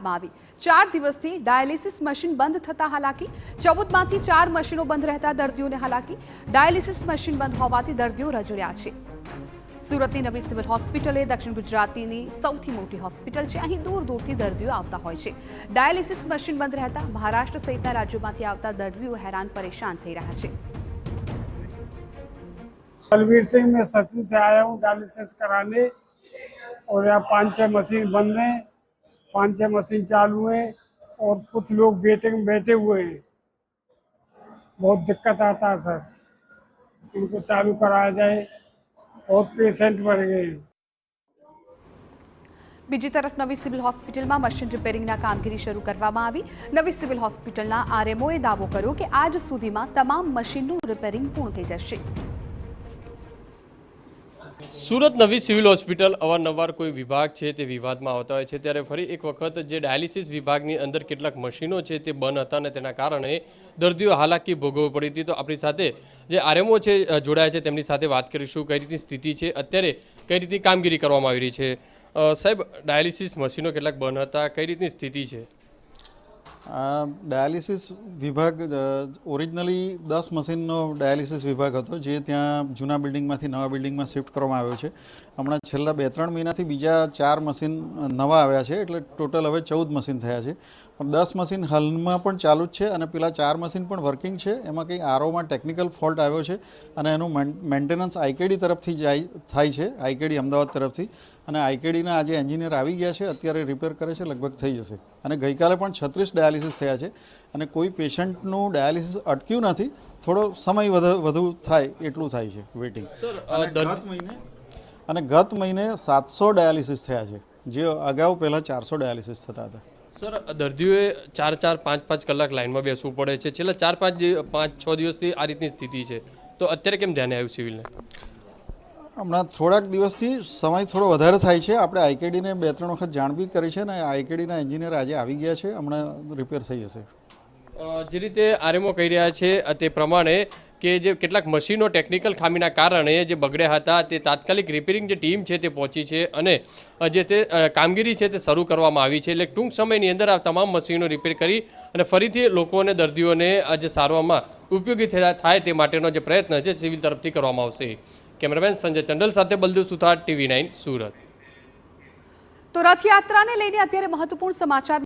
આપવામાં આવી। 4 દિવસથી ડાયાલિસિસ મશીન બંધ થતા હાલાકી, 14માંથી 4 મશીનો બંધ રહેતા દર્દીઓને હાલાકી। ડાયાલિસિસ મશીન બંધ હોવાથી દર્દીઓ રજડ્યા છે। સુરતની નવી સિવિલ હોસ્પિટલ એ દક્ષિણ ગુજરાતની સૌથી મોટી હોસ્પિટલ છે। અહીં દૂર દૂરથી દર્દીઓ આવતા હોય છે। ડાયાલિસિસ મશીન બંધ રહેતા મહારાષ્ટ્ર સહિતના રાજ્યોમાંથી આવતા દર્દીઓ હેરાન પરેશાન થઈ રહ્યા છે। बलवीर सिंह, मैं सचिन से आया हूँ डायलिसिस कराने और यहाँ 5-6 मशीन बंद हैं, 5-6 मशीन चालू हैं और कुछ लोग वेटिंग में बैठे हुए हैं। बहुत दिक्कत आता है सर, इनको चालू कराया जाए। और पेशेंट बढ़ गए हैं। બીજી તરફ નવી સિવિલ હોસ્પિટલમાં મશીન રિપેરિંગના કામગીરી શરૂ કરવામાં આવી। નવી સિવિલ હોસ્પિટલના આરએમઓએ દાવો કર્યો કે આજ સુધીમાં તમામ મશીનનું રિપેરિંગ પૂર્ણ થઈ જશે। सूरत नवी सिविल हॉस्पिटल अवारनवार कोई विभाग है ते विवाद में आता है त्यारे फरी एक वखत जे डायलिसिस विभागनी अंदर केटलाक मशीनों है ते बंद हता ने तेना कारणे दर्दीओ हालाकी भोगववी पड़ी थी। तो अपनी साथे जे आरएमओ है जोड़ाया है तेमनी साथे बात करीशुं कई रीतनी स्थिति है, अत्यारे कई रीतनी कामगीरी करवामां आवी रही है। साहेब, डायलिसिस मशीनों केटलाक बंद हता, कई रीतनी स्थिति है? डायलिसिस विभाग ओरिजिनली 10 मशीनનો डायलिसिस विभाग હતો જે ત્યાં જૂના બિલ્ડિંગમાંથી નવા બિલ્ડિંગમાં શિફ્ટ કરવામાં આવ્યો છે। હમણાં છેલ્લા 2-3 મહિનાથી બીજા 4 મશીન નવા આવ્યા છે, એટલે ટોટલ હવે 14 મશીન થયા છે। પણ 10 મશીન હાલમાં પણ ચાલુ જ છે અને પેલા 4 મશીન પણ વર્કિંગ છે। એમાં કંઈ આરઓમાં ટેકનિકલ ફોલ્ટ આવ્યો છે અને એનું મેન્ટેનન્સ આઈકેડી તરફથી થાય છે, આઈકેડી અમદાવાદ તરફથી। અને આઈકેડીના આજે એન્જિનિયર આવી ગયા છે, અત્યારે રિપેર કરે છે, લગભગ થઈ જશે। અને ગઈકાલે પણ 36 ડાયાલિસિસ થયા છે અને કોઈ પેશન્ટનું ડાયાલિસિસ અટક્યું નથી, થોડો સમય વધુ થાય એટલું થાય છે વેઇટિંગ। અને ગત મહિને 700 ડાયાલિસિસ થયા છે, જે અગાઉ પહેલાં 400 ડાયાલિસિસ થતા હતા। सर, दर्दीओए 4-4, 5-5 कलाक लाइन में बेसवू पड़े छे। छेल्ला 4-5-6 दिवसथी आ रीतनी स्थिति है, तो अत्यारे केम ध्याने आव्युं सिविलने? હમણાં થોડાક દિવસથી સમય થોડો વધારે થાય છે। આપણે આઈકેડીને 2-3 વખત જાણ બી કરી છે અને આઈકેડીના એન્જિનિયર આજે આવી ગયા છે, હમણાં રિપેર થઈ જશે। જે રીતે આરએમઓ કહી રહ્યા છે તે પ્રમાણે કે જે કેટલાક મશીનો ટેકનિકલ ખામીના કારણે જે બગડ્યા હતા તે તાત્કાલિક રિપેરિંગ જે ટીમ છે તે પહોંચી છે અને જે તે કામગીરી છે તે શરૂ કરવામાં આવી છે। એટલે ટૂંક સમયની અંદર આ તમામ મશીનો રિપેર કરી અને ફરીથી લોકોને દર્દીઓને જે સારવારમાં ઉપયોગી થાય તે માટેનો જે પ્રયત્ન છે સિવિલ તરફથી કરવામાં આવશે। કેમેરામેન સંજય ચંડલ સાથે બલદેવ સુથાર, TV9 સુરત। તો રથયાત્રાને લઈને અત્યારે મહત્વપૂર્ણ સમાચાર